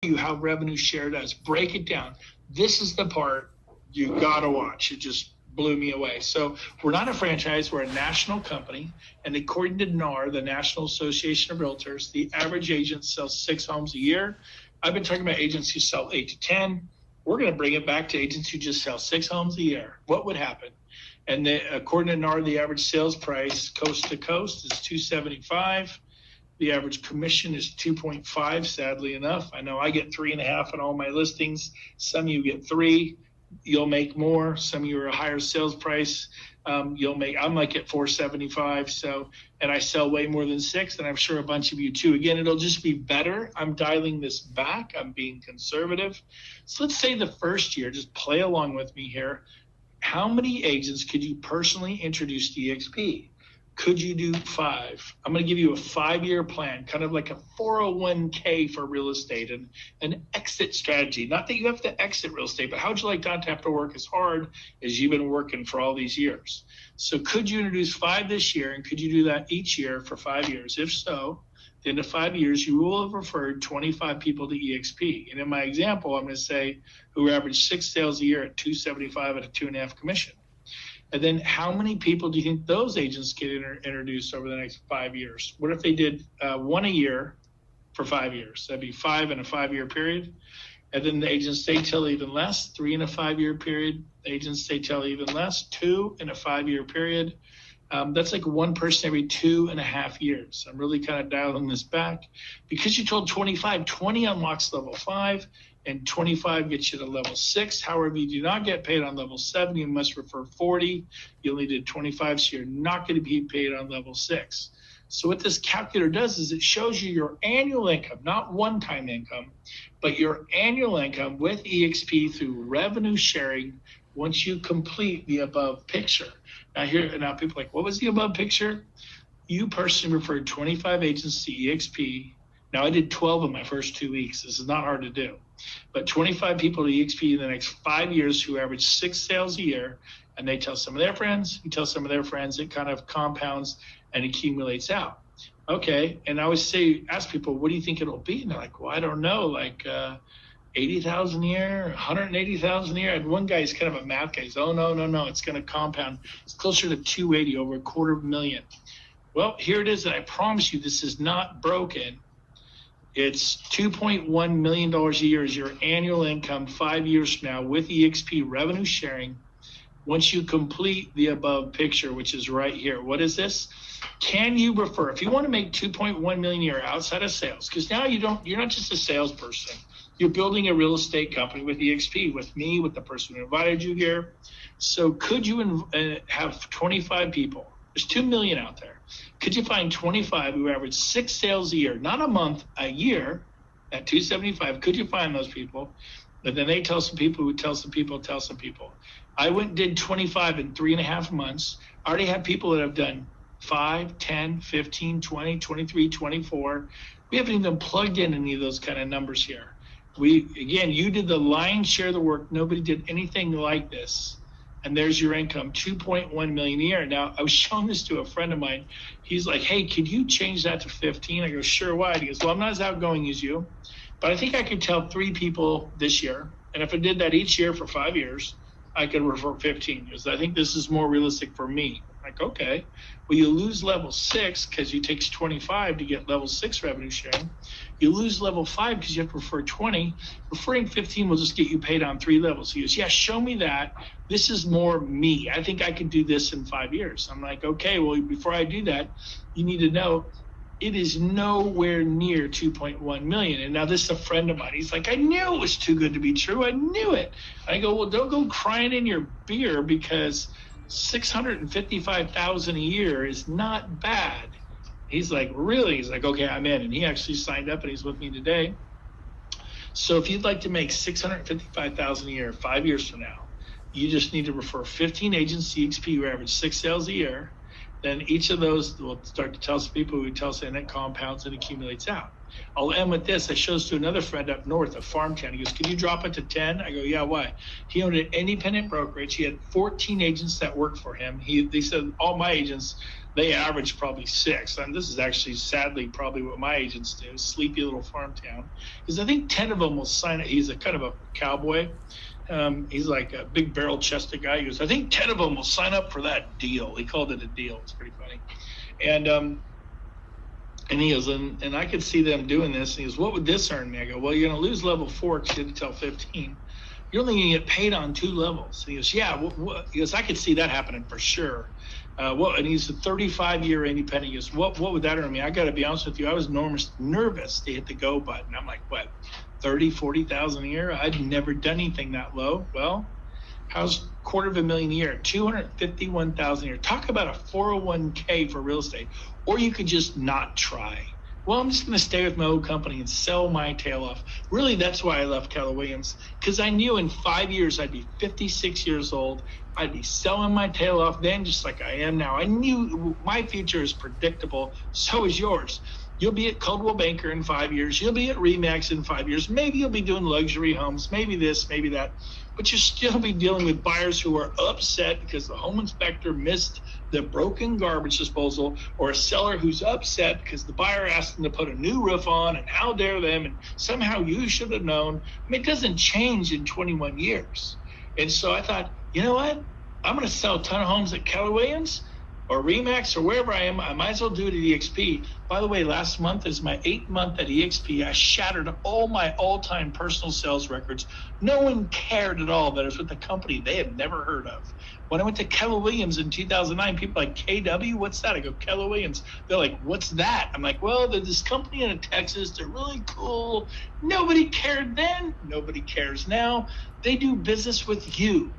you how revenue share does. Break it down. This is the part you gotta watch. It just blew me away. So we're not a franchise, we're a national company. And according to NAR, the National Association of Realtors, the average agent sells 6 homes a year. I've been talking about agents who sell 8 to 10. We're going to bring it back to agents who just sell 6 homes a year. What would happen? And according to NAR, the average sales price coast to coast is $275. The average commission is 2.5, sadly enough. I know I get 3.5 on all my listings. Some of you get 3. You'll make more. Some of you are a higher sales price. I might get 475. So, and I sell way more than 6, and I'm sure a bunch of you too. Again, it'll just be better. I'm dialing this back. I'm being conservative. So let's say the first year, just play along with me here. How many agents could you personally introduce to eXp? Could you do 5? I'm going to give you a 5-year plan, kind of like a 401k for real estate and an exit strategy. Not that you have to exit real estate, but how would you like not to have to work as hard as you've been working for all these years? So could you introduce 5 this year, and could you do that each year for 5 years? If so, at the end of 5 years, you will have referred 25 people to eXp. And in my example, I'm going to say who average 6 sales a year at $275 at a 2.5 commission. And then how many people do you think those agents get introduced over the next 5 years? What if they did 1 a year for 5 years? That'd be 5 in a 5-year period. And then the agents stay till even less, 3 in a 5-year period. The agents stay till even less, 2 in a 5-year period. That's like 1 person every 2.5 years. I'm really kind of dialing this back. Because you told 25, 20 unlocks level 5. And 25 gets you to level 6. However, you do not get paid on level 7. You must refer 40. You only did 25, so you're not going to be paid on level 6. So what this calculator does is it shows you your annual income, not one-time income, but your annual income with eXp through revenue sharing once you complete the above picture. Now people are like, what was the above picture? You personally referred 25 agents to eXp. Now I did 12 in my first 2 weeks. This is not hard to do. But 25 people to eXp in the next 5 years who average 6 sales a year, and they tell some of their friends, you tell some of their friends, it kind of compounds and accumulates out. Okay, and I always ask people, what do you think it'll be? And they're like, well, I don't know, like 80,000 a year, 180,000 a year. And one guy is kind of a math guy. He's, oh, no, it's going to compound. It's closer to 280, over $250,000. Well, here it is, and I promise you this is not broken. It's $2.1 million a year is your annual income 5 years from now with eXp revenue sharing once you complete the above picture, which is right here. What is this? Can you refer, if you want to make $2.1 million a year outside of sales, because now you're not just a salesperson, you're building a real estate company with eXp, with me, with the person who invited you here. So could you have 25 people? There's 2 million out there. Could you find 25 who average 6 sales a year, not a month, a year, at 275? Could you find those people? And then they tell some people who tell some people, tell some people. I went and did 25 in 3.5 months. I already have people that have done 5, 10, 15, 20, 23, 24. We haven't even plugged in any of those kind of numbers here. You did the lion's share of the work. Nobody did anything like this. And there's your income, 2.1 million a year. Now, I was showing this to a friend of mine. He's like, hey, could you change that to 15? I go, sure, why? He goes, well, I'm not as outgoing as you, but I think I could tell 3 people this year. And if I did that each year for 5 years, I could refer 15 because I think this is more realistic for me. Like, okay, well, you lose level 6 because it takes 25 to get level 6 revenue sharing. You lose level 5 because you have to refer 20. Referring 15 will just get you paid on 3 levels. He goes, yeah, show me that. This is more me. I think I could do this in 5 years. I'm like, okay, well, before I do that, you need to know it is nowhere near 2.1 million. And now this is a friend of mine. He's like, I knew it was too good to be true. I knew it. I go, well, don't go crying in your beer because 655,000 a year is not bad. He's like, really? He's like, okay, I'm in. And he actually signed up and he's with me today. So if you'd like to make 655,000 a year 5 years from now, you just need to refer 15 agents to eXp who average 6 sales a year. Then each of those will start to tell some people who tell us, and it compounds and accumulates out. I'll end with this. I showed this to another friend up north, a farm town. He goes, can you drop it to 10? I go, yeah, why? He owned an independent brokerage. He had 14 agents that worked for him. They said, all my agents, They average probably 6. And this is actually sadly probably what my agents do, sleepy little farm town. Because I think 10 of them will sign it. He's a kind of a cowboy. He's like a big barrel chested guy. He goes, I think 10 of them will sign up for that deal. He called it a deal. It's pretty funny. And he goes, and I could see them doing this. And he goes, what would this earn me? I go, well, you're going to lose level 4 because you didn't tell 15. You're only going to get paid on 2 levels. And he goes, yeah. He goes, I could see that happening for sure. And he's a 35-year independent. He goes, what would that earn me? I got to be honest with you. I was nervous to hit the go button. I'm like, what, 30, 40,000 a year? I'd never done anything that low. Well, how's $250,000 a year? 251,000 a year. Talk about a 401k for real estate. Or you could just not try. Well, I'm just going to stay with my old company and sell my tail off. Really, that's why I left Keller Williams, because I knew in 5 years I'd be 56 years old. I'd be selling my tail off then, just like I am now. I knew my future is predictable. So is yours. You'll be at Coldwell Banker in 5 years. You'll be at RE/MAX in 5 years. Maybe you'll be doing luxury homes, maybe this, maybe that. But you'll still be dealing with buyers who are upset because the home inspector missed the broken garbage disposal, or a seller who's upset because the buyer asked them to put a new roof on, and how dare them, and somehow you should have known. I mean, it doesn't change in 21 years. And so I thought, you know what? I'm going to sell a ton of homes at Keller Williams or RE/MAX or wherever I am. I might as well do it at eXp. By the way, last month is my 8th month at eXp. I shattered all my all-time personal sales records. No one cared at all that I was with a company they had never heard of. When I went to Keller Williams in 2009, people like, KW, what's that? I go, Keller Williams. They're like, what's that? I'm like, well, there's this company in Texas. They're really cool. Nobody cared then. Nobody cares now. They do business with you.